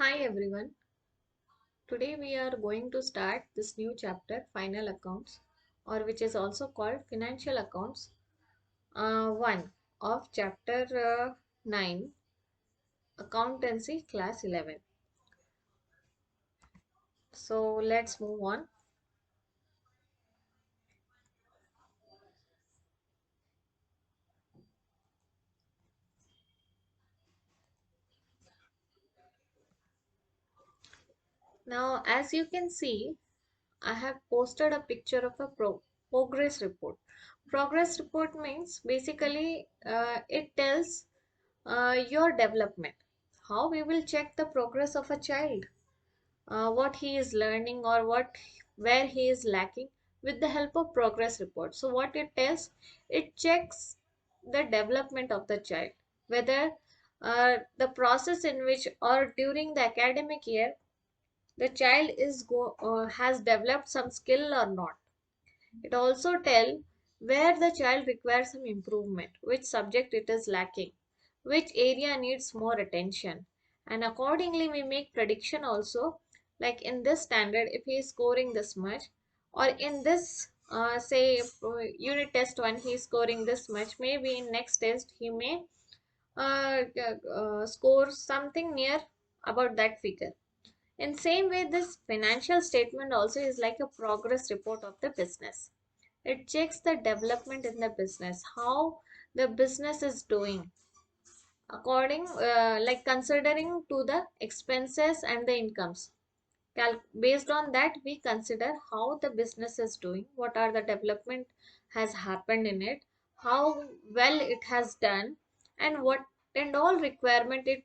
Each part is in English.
Hi everyone. Today we are going to start this new chapter, Final Accounts, or which is also called Financial Accounts 1 of chapter 9, Accountancy Class 11. So let's move on. Now, as you can see, I have posted a picture of a progress report. Progress report means basically it tells your development. How we will check the progress of a child, what he is learning or where he is lacking with the help of progress report. So what it tells, it checks the development of the child, whether the process in which or during the academic year the child has developed some skill or not. It also tell where the child requires some improvement, which subject it is lacking, which area needs more attention. And accordingly, we make prediction also, like in this standard, if he is scoring this much, or in this, say, unit test 1, he is scoring this much, maybe in next test, he may score something near about that figure. In same way, this financial statement also is like a progress report of the business. It checks the development in the business, how the business is doing, according like considering to the expenses and the incomes. Based on that, we consider how the business is doing, what are the development has happened in it, how well it has done, and all requirement it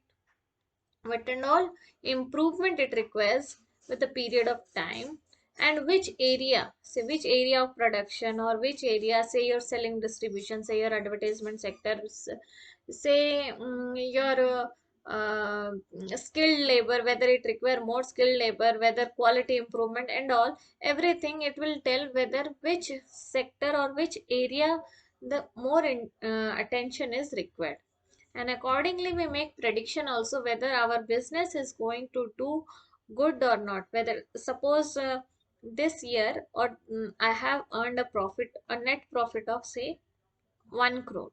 what and all improvement it requires with a period of time, and which area, say which area of production or which area, say your selling distribution, say your advertisement sector, say your skilled labor, whether it require more skilled labor, whether quality improvement and all, everything it will tell whether which sector or which area the more attention is required. And accordingly we make prediction also whether our business is going to do good or not. Whether suppose this year or I have earned a net profit of say 1 crore.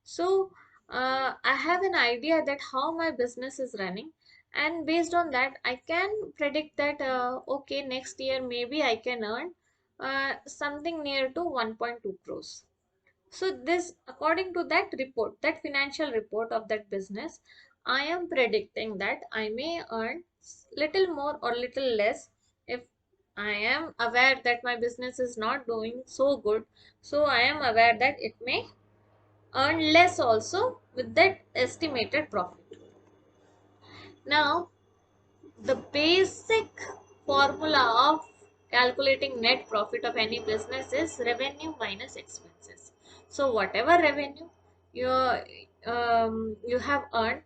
So I have an idea that how my business is running, and based on that I can predict that okay, next year maybe I can earn something near to 1.2 crores. So this, according to that report, that financial report of that business, I am predicting that I may earn little more or little less if I am aware that my business is not doing so good. So I am aware that it may earn less also with that estimated profit. Now, the basic formula of calculating net profit of any business is revenue minus expenses. So whatever revenue you you have earned,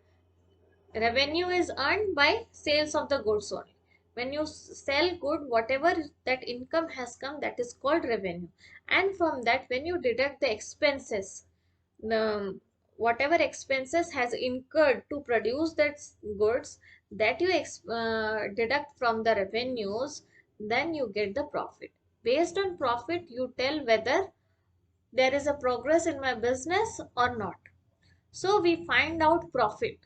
revenue is earned by sales of the goods only. When you sell good, whatever that income has come, that is called revenue. And from that, when you deduct the expenses, the whatever expenses has incurred to produce that goods, that you deduct from the revenues, then you get the profit. Based on profit, you tell whether there is a progress in my business or not. So we find out profit.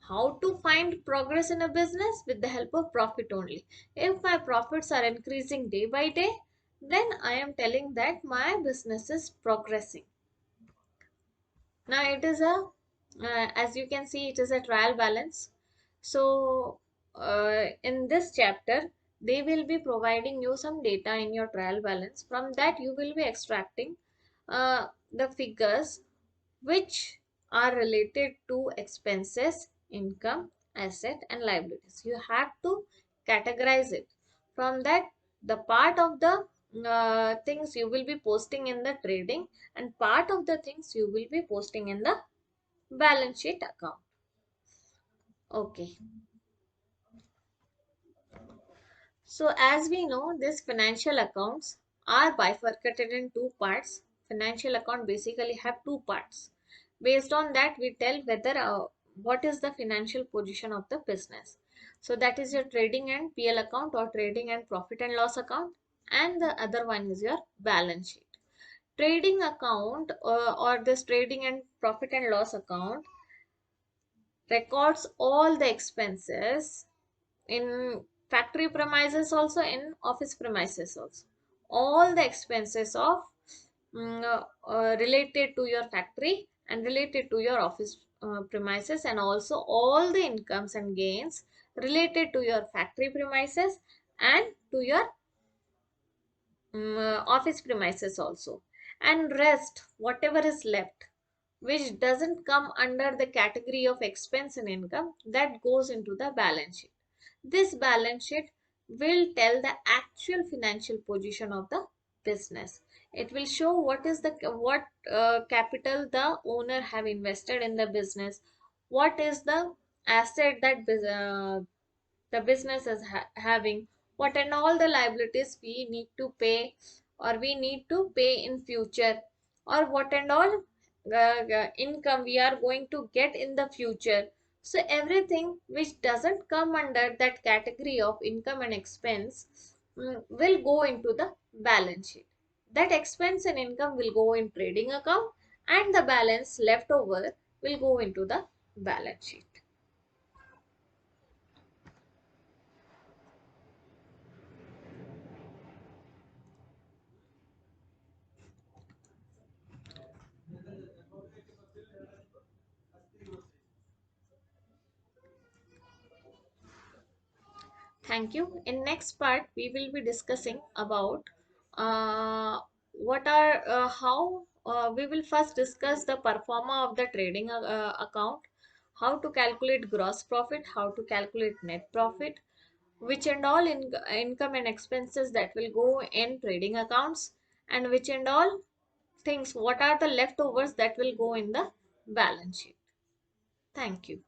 How to find progress in a business? With the help of profit only. If my profits are increasing day by day, then I am telling that my business is progressing. Now it is as you can see, it is a trial balance. So in this chapter, they will be providing you some data in your trial balance. From that, you will be extracting the figures which are related to expenses, income, asset, and liabilities. You have to categorize it. From that, the part of the things you will be posting in the trading, and part of the things you will be posting in the balance sheet account. Okay. So as we know, these financial accounts are bifurcated in two parts. Financial account basically have two parts. Based on that, we tell whether what is the financial position of the business. So that is your trading and PL account or trading and profit and loss account, and the other one is your balance sheet. Trading account or this trading and profit and loss account records all the expenses in factory premises, also in office premises also. All the expenses of related to your factory and related to your office premises, and also all the incomes and gains related to your factory premises and to your office premises also. And rest, whatever is left, which doesn't come under the category of expense and income, that goes into the balance sheet. This balance sheet will tell the actual financial position of the business. It will show what is the capital the owner have invested in the business, what is the asset that the business is having, what and all the liabilities we need to pay or we need to pay in future, or what and all income we are going to get in the future. So everything which doesn't come under that category of income and expense will go into the balance sheet. That expense and income will go in trading account, and the balance left over will go into the balance sheet. Thank you. In next part, we will be discussing about what are how we will first discuss the performa of the trading account, how to calculate gross profit, how to calculate net profit, which and all income and expenses that will go in trading accounts, and which and all things, what are the leftovers that will go in the balance sheet. Thank you.